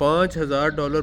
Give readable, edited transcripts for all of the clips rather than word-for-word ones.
$5000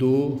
2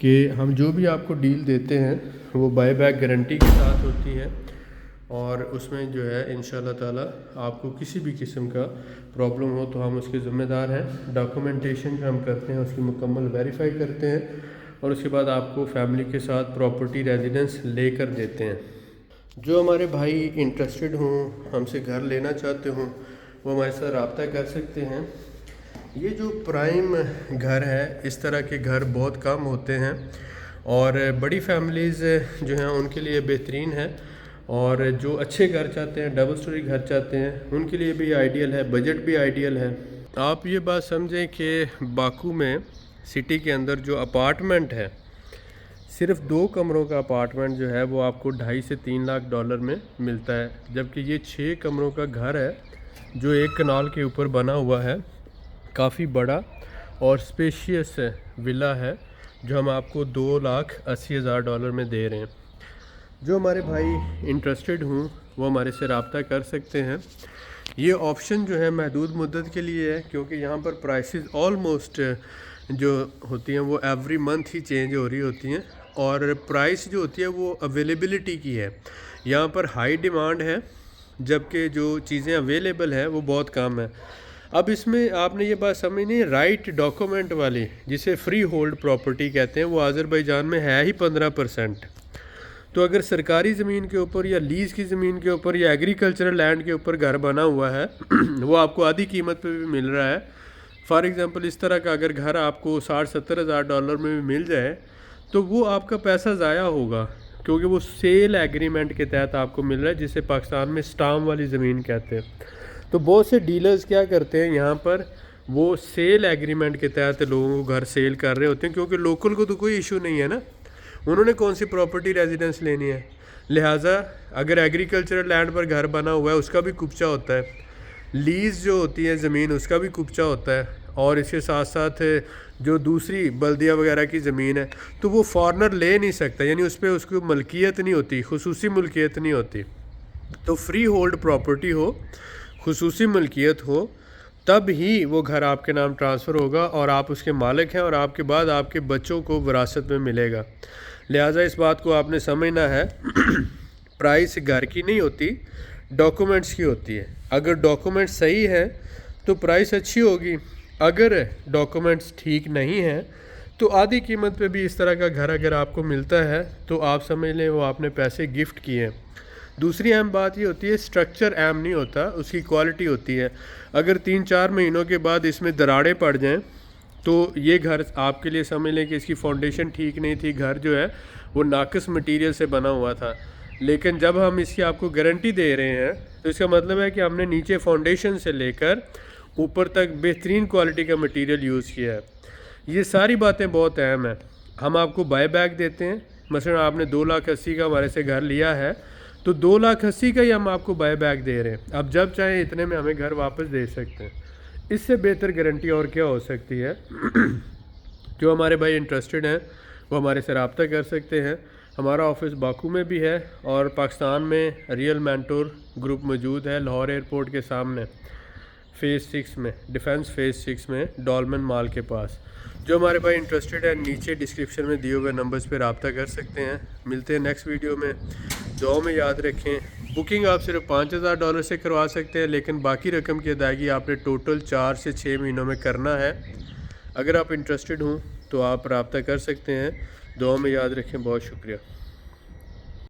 کہ ہم جو بھی آپ کو ڈیل دیتے ہیں وہ بائی بیک گارنٹی کے ساتھ ہوتی ہے، اور اس میں جو ہے انشاءاللہ تعالی آپ کو کسی بھی قسم کا پرابلم ہو تو ہم اس کے ذمہ دار ہیں۔ ڈاکومنٹیشن جو ہم کرتے ہیں اس کی مکمل ویریفائی کرتے ہیں، اور اس کے بعد آپ کو فیملی کے ساتھ پراپرٹی ریزیڈنس لے کر دیتے ہیں۔ جو ہمارے بھائی انٹرسٹڈ ہوں، ہم سے گھر لینا چاہتے ہوں، وہ ہمارے ساتھ رابطہ کر سکتے ہیں۔ یہ جو پرائم گھر ہے، اس طرح کے گھر بہت کم ہوتے ہیں، اور بڑی فیملیز جو ہیں ان کے لیے بہترین ہے، اور جو اچھے گھر چاہتے ہیں، ڈبل سٹوری گھر چاہتے ہیں، ان کے لیے بھی آئیڈیل ہے، بجٹ بھی آئیڈیل ہے۔ آپ یہ بات سمجھیں کہ باکو میں سٹی کے اندر جو اپارٹمنٹ ہے، صرف 2 کمروں کا اپارٹمنٹ جو ہے وہ آپ کو $2.5 سے $3 لاکھ میں ملتا ہے، جبکہ یہ 6 کمروں کا گھر ہے جو 1 کنال کے اوپر بنا ہوا ہے، کافی بڑا اور اسپیشیس ولا ہے، جو ہم آپ کو $2,80,000 میں دے رہے ہیں۔ جو ہمارے بھائی انٹرسٹڈ ہوں وہ ہمارے سے رابطہ کر سکتے ہیں۔ یہ آپشن جو ہے محدود مدت کے لیے ہے، کیونکہ یہاں پر پرائسز آلموسٹ جو ہوتی ہیں وہ ایوری منتھ ہی چینج ہو رہی ہوتی ہیں، اور پرائس جو ہوتی ہے وہ اویلیبلٹی کی ہے۔ یہاں پر ہائی ڈیمانڈ ہے، جبکہ جو چیزیں اویلیبل ہیں وہ بہت کم ہیں۔ اب اس میں آپ نے یہ بات سمجھنی ہے، رائٹ ڈاکومنٹ والی جسے فری ہولڈ پراپرٹی کہتے ہیں، وہ آذربائیجان میں ہے ہی 15%۔ تو اگر سرکاری زمین کے اوپر یا لیز کی زمین کے اوپر یا ایگریکلچرل لینڈ کے اوپر گھر بنا ہوا ہے وہ آپ کو آدھی قیمت پہ بھی مل رہا ہے۔ فار ایگزامپل اس طرح کا اگر گھر آپ کو $60,000-70,000 میں بھی مل جائے تو وہ آپ کا پیسہ ضائع ہوگا، کیونکہ وہ سیل ایگریمنٹ کے تحت آپ کو مل رہا ہے، جسے پاکستان میں سٹام والی زمین کہتے ہیں۔ تو بہت سے ڈیلرز کیا کرتے ہیں یہاں پر، وہ سیل ایگریمنٹ کے تحت لوگوں کو گھر سیل کر رہے ہوتے ہیں، کیونکہ لوکل کو تو کوئی ایشو نہیں ہے نا، انہوں نے کون سی پراپرٹی ریزیڈنس لینی ہے۔ لہٰذا اگر ایگریکلچرل لینڈ پر گھر بنا ہوا ہے اس کا بھی کپچا ہوتا ہے، لیز جو ہوتی ہے زمین اس کا بھی کپچا ہوتا ہے، اور اس کے ساتھ ساتھ جو دوسری بلدیہ وغیرہ کی زمین ہے تو وہ فارنر لے نہیں سکتا، یعنی اس پہ اس کو ملکیت نہیں ہوتی، خصوصی ملکیت نہیں ہوتی۔ تو فری ہولڈ پراپرٹی ہو، خصوصی ملکیت ہو، تب ہی وہ گھر آپ کے نام ٹرانسفر ہوگا اور آپ اس کے مالک ہیں، اور آپ کے بعد آپ کے بچوں کو وراثت میں ملے گا۔ لہٰذا اس بات کو آپ نے سمجھنا ہے، پرائس گھر کی نہیں ہوتی، ڈاکومنٹس کی ہوتی ہے۔ اگر ڈاکومنٹس صحیح ہیں تو پرائس اچھی ہوگی، اگر ڈاکومنٹس ٹھیک نہیں ہیں تو آدھی قیمت پہ بھی اس طرح کا گھر اگر آپ کو ملتا ہے تو آپ سمجھ لیں وہ آپ نے پیسے گفٹ کیے ہیں۔ دوسری اہم بات یہ ہوتی ہے، سٹرکچر اہم نہیں ہوتا، اس کی کوالٹی ہوتی ہے۔ اگر 3-4 مہینوں کے بعد اس میں دراڑیں پڑ جائیں تو یہ گھر آپ کے لیے سمجھ لیں کہ اس کی فاؤنڈیشن ٹھیک نہیں تھی، گھر جو ہے وہ ناقص مٹیریل سے بنا ہوا تھا۔ لیکن جب ہم اس کی آپ کو گارنٹی دے رہے ہیں تو اس کا مطلب ہے کہ ہم نے نیچے فاؤنڈیشن سے لے کر اوپر تک بہترین کوالٹی کا مٹیریل یوز کیا ہے۔ یہ ساری باتیں بہت اہم ہیں۔ ہم آپ کو بائی بیک دیتے ہیں، مثلا آپ نے 2,80,000 کا ہمارے سے گھر لیا ہے تو 2,80,000 کا ہی ہم آپ کو بائی بیک دے رہے ہیں، اب جب چاہیں اتنے میں ہمیں گھر واپس دے سکتے ہیں۔ اس سے بہتر گارنٹی اور کیا ہو سکتی ہے؟ جو ہمارے بھائی انٹرسٹڈ ہیں وہ ہمارے سے رابطہ کر سکتے ہیں۔ ہمارا آفس باکو میں بھی ہے، اور پاکستان میں ریئل مینٹور گروپ موجود ہے لاہور ایئرپورٹ کے سامنے، فیز 6 میں، ڈیفنس فیز 6 میں، ڈولمن مال کے پاس۔ جو ہمارے بھائی انٹرسٹڈ ہیں نیچے ڈسکرپشن میں دیے ہوئے نمبرز پہ رابطہ کر سکتے ہیں۔ ملتے ہیں نیکسٹ ویڈیو میں۔ دعاؤں میں یاد رکھیں، بکنگ آپ صرف $5,000 سے کروا سکتے ہیں، لیکن باقی رقم کی ادائیگی آپ نے ٹوٹل 4 سے 6 مہینوں میں کرنا ہے۔ اگر آپ انٹرسٹڈ ہوں تو آپ رابطہ کر سکتے ہیں۔ دعاؤں میں یاد رکھیں، بہت شکریہ۔